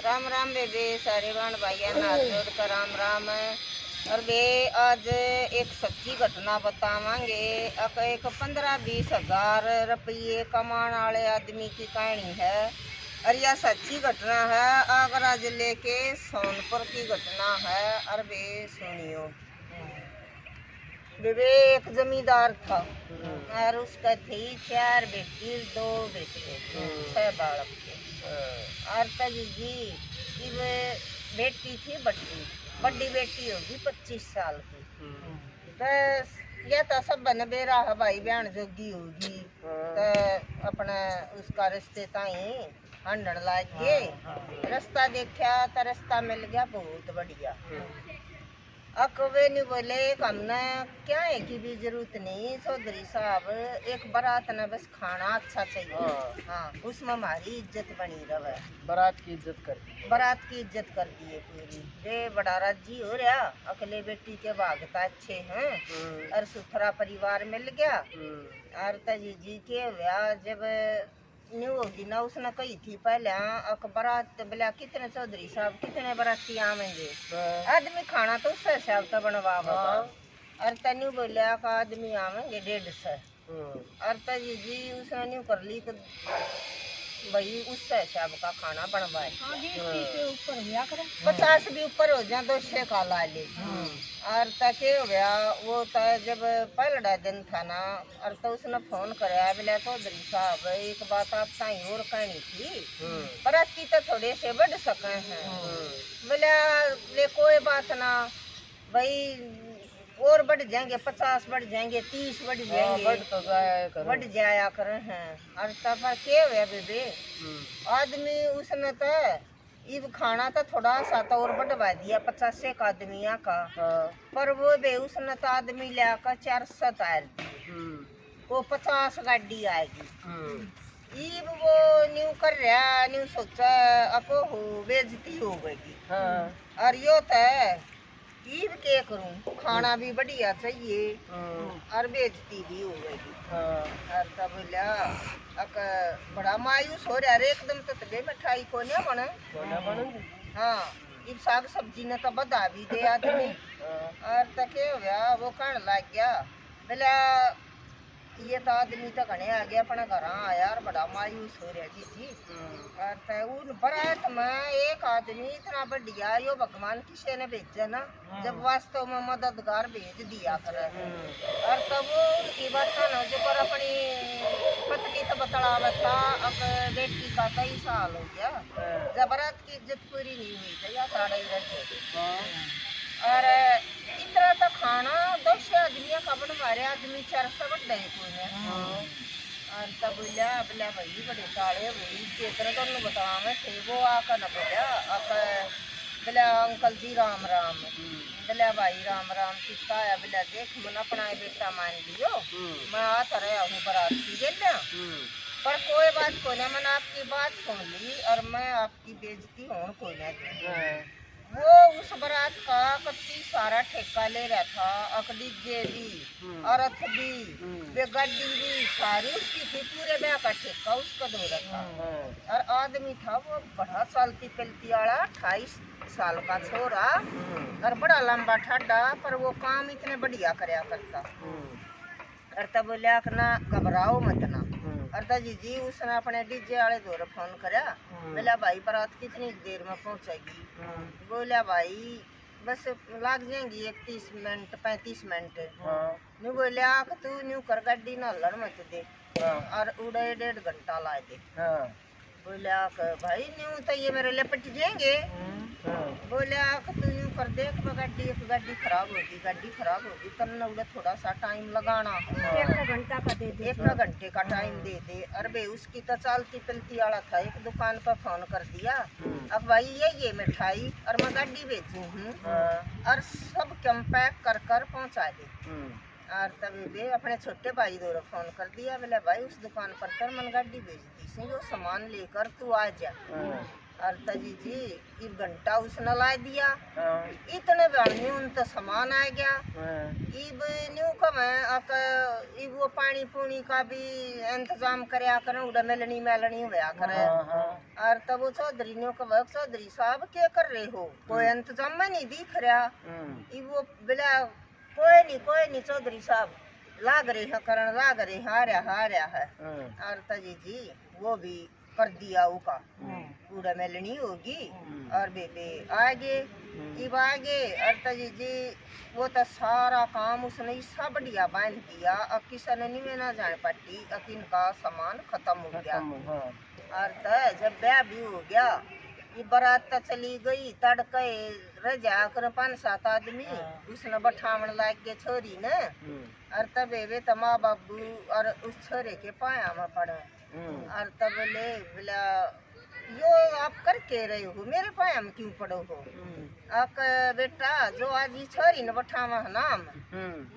राम राम बेबे, सारे बाण भाइया नाथ जोड़ कर राम राम। और बे आज एक सच्ची घटना बतावांगे। एक 15-20 हजार रुपये कमाने वाले आदमी की कहानी है और यह सच्ची घटना है। आगरा जिले के सोनपुर की घटना है और बे सुनियो। बेबे एक जमींदार था और उसका थी 4 बेटी 2 बेटे 6 बालक थे। और जी बेटी थी बड़ी बेटी होगी 25 साल की। तो यह तो सब बन बेरा है भाई बहन जोगी होगी। तो अपना उसका रिश्ते ताई हंडन लाग गए। रास्ता देखा तो रास्ता मिल गया बहुत बढ़िया। अकवे नहीं बोले हमने क्या है कि भी जरूरत नहीं चौधरी साहब, एक बारात न बस खाना अच्छा चाहिए। हाँ उसमें हमारी इज्जत बनी रहे। बारात की इज्जत कर दी, बारात की इज्जत कर दी है पूरी। वे बड़ा राजी हो रहा, अकेले बेटी के भागता अच्छे हैं और सुथरा परिवार मिल गया। और जी के हुआ जब न्यू होगी ना, उसने कही थी पहले बारात बोला कितने चौधरी साहब कितने बाराती आवेंगे। आदमी खाना तो उससे हिसाब से बनवा और तन्यू बोलिया का आदमी आवेंगे 150। और जी उसने न्यू कर ली भाई उससे हिसाब का खाना बनवाए। 50 भी ऊपर हो जाए तो उससे का ला ले। और तके हो गया वो जब पहला दिन था ना, और तो उसने फोन कराया बोला चौधरी साहब एक बात आप साई और कहनी थी, बाराती तो थोड़े से बढ़ सके हैं। बोला ले कोई बात ना भाई, और बढ़ जाएंगे 50 बढ़ जाएंगे 30 बढ़ जाएंगे बढ़ जाया कर हैं। और तब के हुआ बेबे आदमी उसने तो इब खाना तो थोड़ा सा तो और बढ़वा दिया 50 एक आदमिया का। पर वो बे उसने तो आदमी लाकर 400 तार वो 50 गाड़ी आएगी। इब वो न्यू कर रहा न्यू सोचा अको हो बेइज्जती हो गई। और यो तो ईब के करूं खाना भी बढ़िया चाहिए और बेइज्जती भी हो गई। और तब बोला बड़ा मायूस हो रहा रे एकदम। तो तबे मिठाई को नहीं बने। हाँ इब साग सब्जी ने तो बधा भी दे आदमी। और तके हुआ वो कहने लग गया बोला ये तो आदमी तो घने आ गया अपना घर आया और बड़ा मायूस हो रहा जी। और उन बारात में एक आदमी इतना बढ़िया यो भगवान किसी ने भेजा ना, जब वास्तव में मददगार भेज दिया करे। और तब वो उनकी बात ना जो पर अपनी पत्नी तो बतलावा था। अब बेटी का कई साल हो गया जब बारात की इज्जत पूरी नहीं हुई थी या साढ़े और इतना तो खाना 200 आदमी का बनवारे आदमी 400 बढ़ गए कोई। और तब बोलिया बोला भाई बड़े साले भाई जितना तुम बतावा थे वो आकर न बोलिया आप बोला अंकल जी राम राम। बोला भाई राम राम किसका आया। बोला देख मन अपना बेटा मान लियो, मैं आता रहा हूँ बारात की गेला पर कोई बात को ना, मैंने आपकी बात सुन ली और मैं आपकी बेइज्जती हूँ कोई ना। वो उस बारात का कत्ती सारा ठेका ले रहा था, अकड़ी भी औरत भी गाड़ी भी सारी उसकी थी, पूरे ब्याह का ठेका उसका दे रहा था। और आदमी था वो बड़ा चलती पलती वाला 28 साल का छोरा और बड़ा लंबा ठाडा, पर वो काम इतने बढ़िया करया करता। और तब बोलिया ना घबराओ मत ना। और जी उसने अपने डीजे वाले दौर फोन करा। बोला भाई बारात कितनी देर में पहुंचेगी। बोला भाई बस लग जाएंगी 31 मिनट 35 मिनट। न्यू बोलिया तू न्यू कर गाड़ी ना लड़ मत दे और उड़े 1.5 घंटा ला दे। बोलिया भाई न्यू तो ये मेरे लिपट जाएंगे। बोलिया तू यूं कर दे गाड़ी खराब होगी तब उड़े थोड़ा सा टाइम लगाना, 1 घंटा का दे दे, 1 घंटे का टाइम दे दे। अरे बे उसकी तो चलती पलती वाला था, एक दुकान पर फोन कर दिया अब भाई ये मिठाई और मैं गाड़ी भेजू हूँ और सब कम पैक कर कर पहुँचा दे। और तभी बे अपने छोटे भाई दो फोन कर दिया। बोला भाई उस दुकान पर कर मन गाड़ी भेज दी सी, वो सामान लेकर तू आ जा। और तजी जी इब घंटा उसने ला दिया। हाँ, इतने बार उन तो सामान आ गया। हाँ, इब न्यू कम है इब वो पानी पूनी का भी इंतजाम करया करें उड़ा मेलनी होया करे। हाँ, हाँ, और तब वो चौधरी न्यू का वक्त चौधरी साहब क्या कर रहे हो, कोई इंतजाम में नहीं दिख रहा। इब वो बिला कोई नहीं चौधरी साहब लाग रहे हैं करण लाग रहे हैं आ रहा है। और तजी जी वो भी कर दिया उका पूरा मेलनी होगी और बेबे आगे इब आगे और तजी जी वो तो सारा काम उसने इसा बढ़िया बांध दिया। अब किसान नहीं ना जान पाती अब इनका सामान खत्म हो गया। और जब ब्याह भी हो गया ये बारात तो चली गई तड़के रह जाकर 5-7 आदमी उसने बैठावन लाग के छोरी ने। और तब वे तो माँ बाबू और उस छोरे के पाया में पड़े। और तब बोला यो आप कर के रहे हो मेरे पाया में क्यों पड़ो हो। आप बेटा जो आज ये छोरी ने बैठावा नाम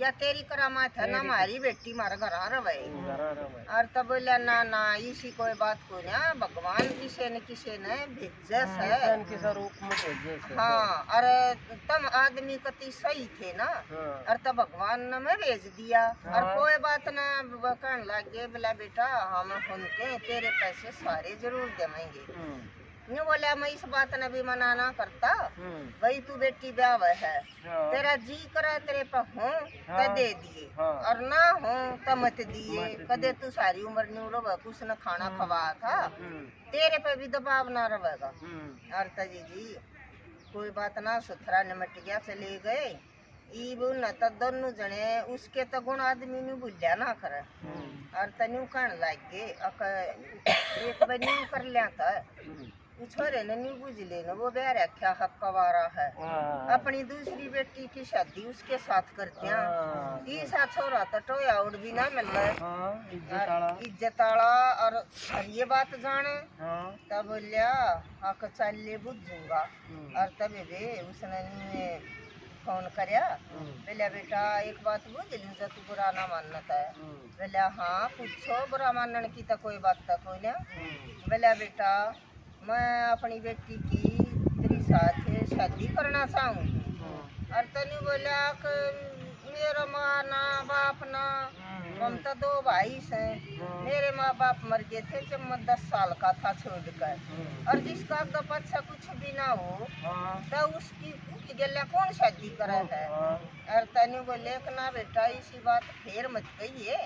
या तेरी करामात है ना हमारी बेटी मारा घर रवे। और तब बोला ना इसी कोई बात को ना भगवान किसे ने भेजे है। हाँ और तुम आदमी कति सही थे ना। और तब भगवान ने मैं भेज दिया। और कोई बात ना कहने लगे बोला बेटा हम उनके तेरे पैसे सारे जरूर देंगे। न्यू बोला मैं इस बात ने भी मना ना करता भाई तू बेटी ब्याह है तेरा जी करा तेरे पे हो तो दे दिए और ना हो तो मत दिए। कदे तू सारी उम्र न्यू रवे कुछ न खाना खवा था तेरे पे भी दबाव ना रहेगा। और तजी जी कोई बात ना सुथरा निमट गया चले गए। इब न तो दोनों जने उसके तो गुण आदमी ने भूलिया ना करे। और तन्यू कहने लग गए एक बार न्यू कर लिया था छोरे ने न्यू बुझ लेना वो ब्याह रखा हक कवारा है अपनी दूसरी बेटी की शादी उसके साथ करते हैं। ईसा छोरा तो टोया उड़ भी ना मिल रहा इज्जत आला। और ये बात जाने तब बोलिया हक चल बुझूंगा। और तब उसने फोन करया बोला बेटा एक बात बुझ लू जो तू बुरा ना मानता है। बोला हाँ पूछो बुरा मानने की तो कोई बात तो कोई ना। बोला बेटा मैं अपनी बेटी की तेरी साथ शादी करना चाहूँ। और तनी बोला कि मेरा माँ ना बाप ना हम तो 2 भाई से मेरे माँ बाप मर गए थे जब मैं 10 साल का था छोड़कर। और जिसका अगर बच्चा कुछ भी ना हो तो उसकी गला कौन शादी करे है। और तनु बोले ना बेटा इसी बात फिर मत कहिए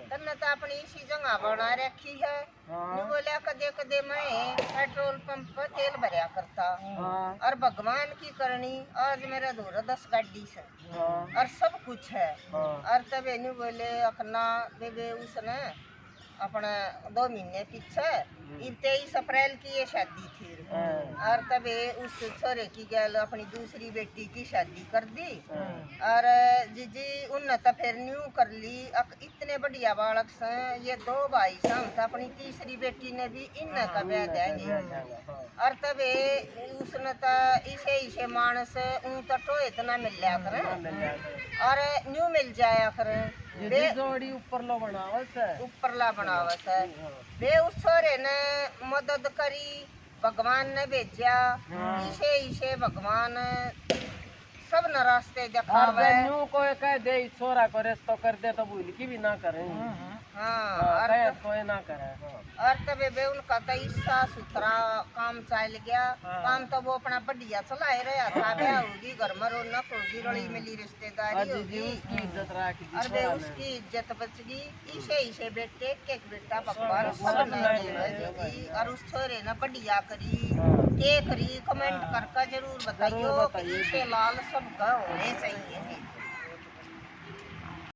तन्ने तो अपनी इसी जगह बना रखी है। नु बोला कदे मैं पेट्रोल पंप पर तेल भरया करता और भगवान की करनी आज मेरा दूर 10 गाड़ी से और सब कुछ है। और तब नु बोले अपना बेबे उसने अपना 2 महीने पीछे 23 अप्रैल की ये शादी थी। और तब उस छोरे की गल अपनी दूसरी बेटी की शादी कर दी। और जीजी उन तो फिर न्यू कर ली इतने बढ़िया बालक से ये 2 भाई से तो अपनी तीसरी बेटी ने भी इन का ब्याह देंगे। और तब उसने तो इसे मानस ऊँ तो टो इतना मिल लिया करे और न्यू मिल जाया करे जोड़ी ऊपरला बनावत है। वे उस छोरे ने मदद करी भगवान ने भेजा। इसे भगवान सब न रास्ते दिखावे। कोई कह दे छोरा को रेस्तो कर दे तो भूल की भी ना करे। हाँ और कोई ना करे। और तब उनका तो इसा सुथरा काम चल गया। काम तो वो अपना बढ़िया चलाए रहा था। ब्याह होगी घर में रौनक होगी रली मिली रिश्तेदारी होगी और वे उसकी इज्जत बच गई। इसे बेटे एक बेटा भगवान सब ने और उस छोरे ने बढ़िया करी के करी कमेंट करके जरूर बताइयो कि इसे लाल सब होने चाहिए।